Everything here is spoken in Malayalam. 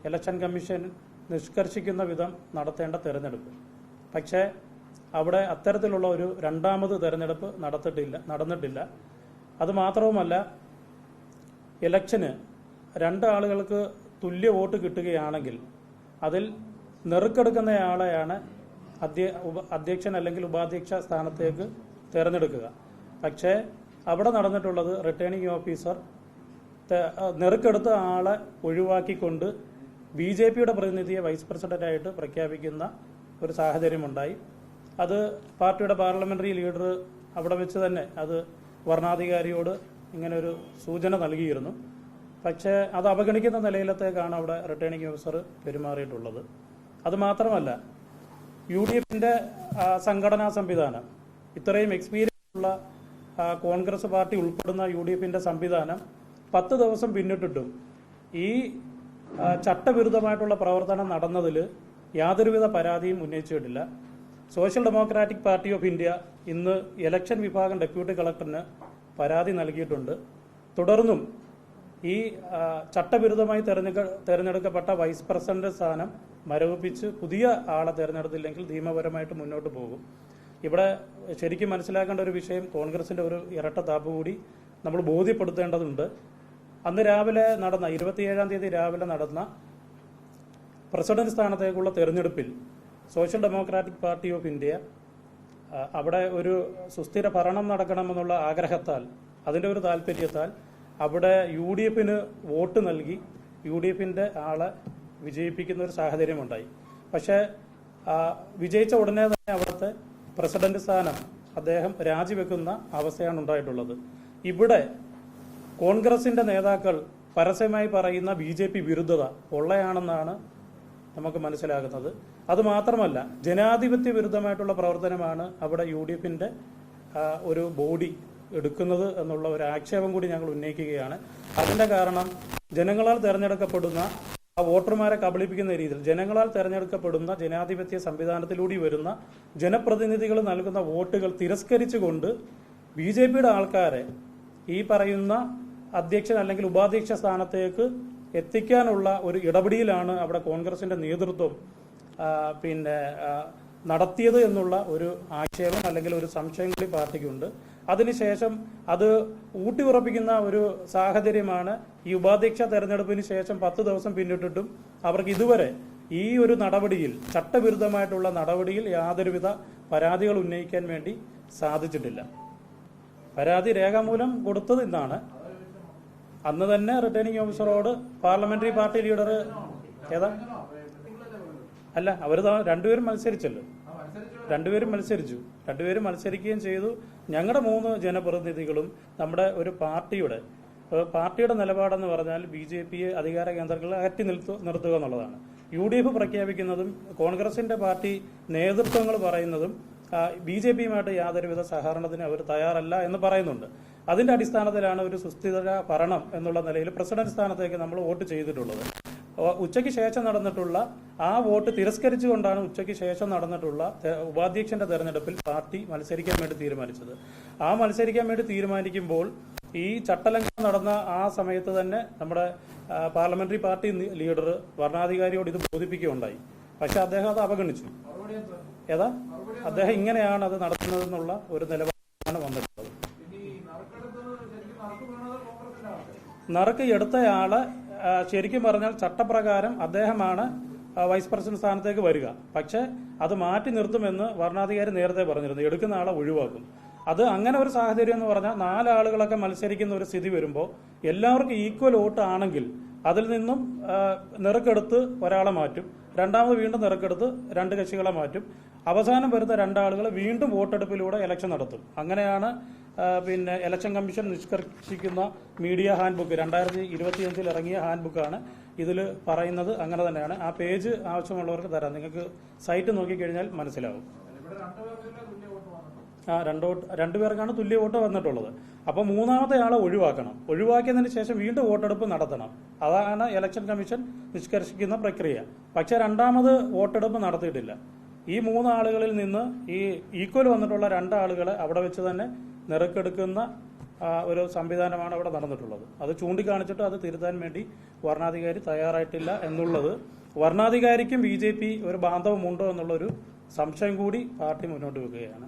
ഇലക്ഷൻ കമ്മീഷൻ നിഷ്കർഷിക്കുന്ന വിധം നടത്തേണ്ട തെരഞ്ഞെടുപ്പ്. പക്ഷേ അവിടെ അത്തരത്തിലുള്ള ഒരു രണ്ടാമത് തെരഞ്ഞെടുപ്പ് നടന്നിട്ടില്ല. അതുമാത്രവുമല്ല, ഇലക്ഷന് രണ്ടാളുകൾക്ക് തുല്യ വോട്ട് കിട്ടുകയാണെങ്കിൽ അതിൽ നെറുക്കെടുക്കുന്നയാളെയാണ് അധ്യക്ഷൻ അല്ലെങ്കിൽ ഉപാധ്യക്ഷ സ്ഥാനത്തേക്ക് തിരഞ്ഞെടുക്കുക. പക്ഷേ അവിടെ നടന്നിട്ടുള്ളത് റിട്ടേണിംഗ് ഓഫീസർ നെറുക്കെടുത്ത ആളെ ഒഴിവാക്കിക്കൊണ്ട് BJPയുടെ പ്രതിനിധിയെ വൈസ് പ്രസിഡന്റായിട്ട് പ്രഖ്യാപിക്കുന്ന ഒരു സാഹചര്യമുണ്ടായി. അത് പാർട്ടിയുടെ പാർലമെന്ററി ലീഡർ അവിടെ വെച്ച് തന്നെ അത് വരണാധികാരിയോട് ഇങ്ങനൊരു സൂചന നൽകിയിരുന്നു. പക്ഷേ അത് അവഗണിക്കുന്ന നിലയിലത്തേക്കാണ് അവിടെ റിട്ടേണിംഗ് ഓഫീസർ പെരുമാറിയിട്ടുള്ളത്. അതുമാത്രമല്ല, UDFന്റെ സംഘടനാ സംവിധാനം, ഇത്രയും എക്സ്പീരിയൻസ് ഉള്ള കോൺഗ്രസ് പാർട്ടി ഉൾപ്പെടുന്ന UDFന്റെ സംവിധാനം 10 ദിവസം പിന്നിട്ടിട്ടും ഈ ചട്ടവിരുദ്ധമായിട്ടുള്ള പ്രവർത്തനം നടന്നതിൽ യാതൊരുവിധ പരാതിയും ഉന്നയിച്ചിട്ടില്ല. Social democratic party of India ഇന്ന് ഇലക്ഷൻ വിഭാഗം ഡെപ്യൂട്ടി കളക്ടറിന് പരാതി നൽകിയിട്ടുണ്ട്. തുടർന്നും ഈ ചട്ടവിരുദ്ധമായി തെരഞ്ഞെടുക്കപ്പെട്ട വൈസ് പ്രസിഡന്റ് സ്ഥാനം മരവിപ്പിച്ച് പുതിയ ആളെ തെരഞ്ഞെടുത്തില്ലെങ്കിൽ നിയമപരമായിട്ട് മുന്നോട്ട് പോകും. ഇവിടെ ശരിക്കും മനസ്സിലാക്കേണ്ട ഒരു വിഷയം, കോൺഗ്രസിന്റെ ഒരു ഇരട്ടത്താപ്പ് കൂടി നമ്മൾ ബോധ്യപ്പെടുത്തേണ്ടതുണ്ട്. അന്ന് രാവിലെ നടന്ന 27-ാം തീയതി രാവിലെ നടന്ന പ്രസിഡന്റ് സ്ഥാനത്തേക്കുള്ള തെരഞ്ഞെടുപ്പിൽ social democratic party of India അവിടെ ഒരു സുസ്ഥിര ഭരണം നടക്കണമെന്നുള്ള ആഗ്രഹത്താൽ, അതിന്റെ ഒരു താല്പര്യത്താൽ അവിടെ UDFന് വോട്ട് നൽകി UDFന്റെ ആളെ വിജയിപ്പിക്കുന്ന ഒരു സാഹചര്യമുണ്ടായി. പക്ഷേ വിജയിച്ച ഉടനെ തന്നെ അവിടുത്തെ പ്രസിഡന്റ് സ്ഥാനം അദ്ദേഹം രാജിവെക്കുന്ന അവസ്ഥയാണ് ഉണ്ടായിട്ടുള്ളത്. ഇവിടെ കോൺഗ്രസിന്റെ നേതാക്കൾ പരസ്യമായി പറയുന്ന BJP വിരുദ്ധത പൊള്ളയാണെന്നാണ് നമുക്ക് മനസ്സിലാകുന്നത്. അതുമാത്രമല്ല, ജനാധിപത്യ വിരുദ്ധമായിട്ടുള്ള പ്രവർത്തനമാണ് അവിടെ UDFന്റെ ഒരു ബോഡി എടുക്കുന്നത് എന്നുള്ള ഒരു ആക്ഷേപം കൂടി ഞങ്ങൾ ഉന്നയിക്കുകയാണ്. അതിന്റെ കാരണം, ജനങ്ങളാൽ തെരഞ്ഞെടുക്കപ്പെടുന്ന വോട്ടർമാരെ കബളിപ്പിക്കുന്ന രീതിയിൽ ജനങ്ങളാൽ തെരഞ്ഞെടുക്കപ്പെടുന്ന ജനാധിപത്യ സംവിധാനത്തിലൂടെ വരുന്ന ജനപ്രതിനിധികൾ നൽകുന്ന വോട്ടുകൾ തിരസ്കരിച്ചുകൊണ്ട് BJPയുടെ ആൾക്കാരെ ഈ പറയുന്ന അധ്യക്ഷൻ അല്ലെങ്കിൽ ഉപാധ്യക്ഷ സ്ഥാനത്തേക്ക് എത്തിക്കാനുള്ള ഒരു ഇടപെടലാണ് അവിടെ കോൺഗ്രസിന്റെ നേതൃത്വം നടത്തിയത് എന്നുള്ള ഒരു ആക്ഷേപം അല്ലെങ്കിൽ ഒരു സംശയം കൂടി പാർട്ടിക്കുണ്ട്. അതിനുശേഷം അത് ഊട്ടിയുറപ്പിക്കുന്ന ഒരു സാഹചര്യമാണ് ഈ ഉപാധ്യക്ഷ തെരഞ്ഞെടുപ്പിന് ശേഷം 10 ദിവസം പിന്നിട്ടിട്ടും അവർക്ക് ഇതുവരെ ഈ ഒരു നടപടിയിൽ, ചട്ടവിരുദ്ധമായിട്ടുള്ള നടപടിയിൽ യാതൊരുവിധ പരാതികൾ ഉന്നയിക്കാൻ വേണ്ടി സാധിച്ചിട്ടില്ല. പരാതി രേഖാമൂലം കൊടുത്തത് ഇന്നാണ്. അന്ന് തന്നെ റിട്ടേണിംഗ് ഓഫീസറോട് പാർലമെന്ററി പാർട്ടി ലീഡർ അല്ല, അവർ രണ്ടുപേരും മത്സരിച്ചല്ലോ. രണ്ടുപേരും മത്സരിക്കുകയും ചെയ്തു. ഞങ്ങളുടെ 3 ജനപ്രതിനിധികളും നമ്മുടെ ഒരു പാർട്ടിയുടെ നിലപാടെന്ന് പറഞ്ഞാൽ BJPയെ അധികാര കേന്ദ്രങ്ങളിൽ അകറ്റി നിർത്തുക എന്നുള്ളതാണ്. UDF പ്രഖ്യാപിക്കുന്നതും കോൺഗ്രസിന്റെ പാർട്ടി നേതൃത്വങ്ങൾ പറയുന്നതും BJPയുമായിട്ട് യാതൊരുവിധ സഹകരണത്തിന് അവർ തയ്യാറല്ല എന്ന് പറയുന്നുണ്ട്. അതിന്റെ അടിസ്ഥാനത്തിലാണ് ഒരു സുസ്ഥിര ഭരണം എന്നുള്ള നിലയിൽ പ്രസിഡന്റ് സ്ഥാനത്തേക്ക് നമ്മൾ വോട്ട് ചെയ്തിട്ടുള്ളത്. ഉച്ചയ്ക്ക് ശേഷം നടന്നിട്ടുള്ള ആ വോട്ട് തിരസ്കരിച്ചുകൊണ്ടാണ് ഉച്ചയ്ക്ക് ശേഷം നടന്നിട്ടുള്ള ഉപാധ്യക്ഷന്റെ തെരഞ്ഞെടുപ്പിൽ പാർട്ടി മത്സരിക്കാൻ വേണ്ടി തീരുമാനിച്ചത്. ആ മത്സരിക്കാൻ വേണ്ടി തീരുമാനിക്കുമ്പോൾ ഈ ചട്ടലംഘനം നടന്ന ആ സമയത്ത് തന്നെ നമ്മുടെ പാർലമെന്ററി പാർട്ടി ലീഡർ വരണാധികാരിയോട് ഇത് ബോധിപ്പിക്കുകയുണ്ടായി. പക്ഷെ അദ്ദേഹം അത് അവഗണിച്ചു. അദ്ദേഹം ഇങ്ങനെയാണ് അത് നടത്തുന്നതെന്നുള്ള ഒരു നിലപാടാണ് വന്നിട്ടുള്ളത്. നറുക്ക് എടുത്തയാള് ശരിക്കും പറഞ്ഞാൽ ചട്ടപ്രകാരം അദ്ദേഹമാണ് വൈസ് പ്രസിഡന്റ് സ്ഥാനത്തേക്ക് വരിക. പക്ഷെ അത് മാറ്റി നിർത്തുമെന്ന് വരണാധികാരി നേരത്തെ പറഞ്ഞിരുന്നു, എടുക്കുന്ന ആളെ ഒഴിവാക്കും. അത് അങ്ങനെ ഒരു സാഹചര്യം എന്ന് പറഞ്ഞാൽ 4 ആളുകളൊക്കെ മത്സരിക്കുന്ന ഒരു സ്ഥിതി വരുമ്പോൾ എല്ലാവർക്കും ഈക്വൽ വോട്ട് ആണെങ്കിൽ അതിൽ നിന്നും നെറുക്കെടുത്ത് ഒരാളെ മാറ്റും, രണ്ടാമത് വീണ്ടും നെറുക്കെടുത്ത് 2 കക്ഷികളെ മാറ്റും, അവസാനം വരുന്ന 2 ആളുകൾ വീണ്ടും വോട്ടെടുപ്പിലൂടെ ഇലക്ഷൻ നടത്തും. അങ്ങനെയാണ് ഇലക്ഷൻ കമ്മീഷൻ നിഷ്കർഷിക്കുന്ന മീഡിയ ഹാൻഡ് ബുക്ക് 2025 ഇറങ്ങിയ ഹാൻഡ് ബുക്കാണ് ഇതിൽ പറയുന്നത്. അങ്ങനെ തന്നെയാണ്. ആ പേജ് ആവശ്യമുള്ളവർക്ക് തരാം, നിങ്ങൾക്ക് സൈറ്റ് നോക്കിക്കഴിഞ്ഞാൽ മനസ്സിലാവും. രണ്ടു പേർക്കാണ് തുല്യ വോട്ട് വന്നിട്ടുള്ളത്. അപ്പോൾ 3ാമത്തെ ആളെ ഒഴിവാക്കണം. ഒഴിവാക്കിയതിന് ശേഷം വീണ്ടും വോട്ടെടുപ്പ് നടത്തണം. അതാണ് ഇലക്ഷൻ കമ്മീഷൻ നിഷ്കർഷിക്കുന്ന പ്രക്രിയ. പക്ഷെ 2ാമത് വോട്ടെടുപ്പ് നടത്തിയിട്ടില്ല. ഈ 3 ആളുകളിൽ നിന്ന് ഈ ഈക്വൽ വന്നിട്ടുള്ള 2 ആളുകളെ അവിടെ വെച്ച് തന്നെ നെറുക്കെടുക്കുന്ന ഒരു സംവിധാനമാണ് അവിടെ നടന്നിട്ടുള്ളത്. അത് ചൂണ്ടിക്കാണിച്ചിട്ട് അത് തിരുത്താൻ വേണ്ടി വരണാധികാരി തയ്യാറായിട്ടില്ല എന്നുള്ളത് വരണാധികാരിക്കും BJP ഒരു ബാന്ധവമുണ്ടോ എന്നുള്ളൊരു സംശയം കൂടി പാർട്ടി മുന്നോട്ട് വെക്കുകയാണ്.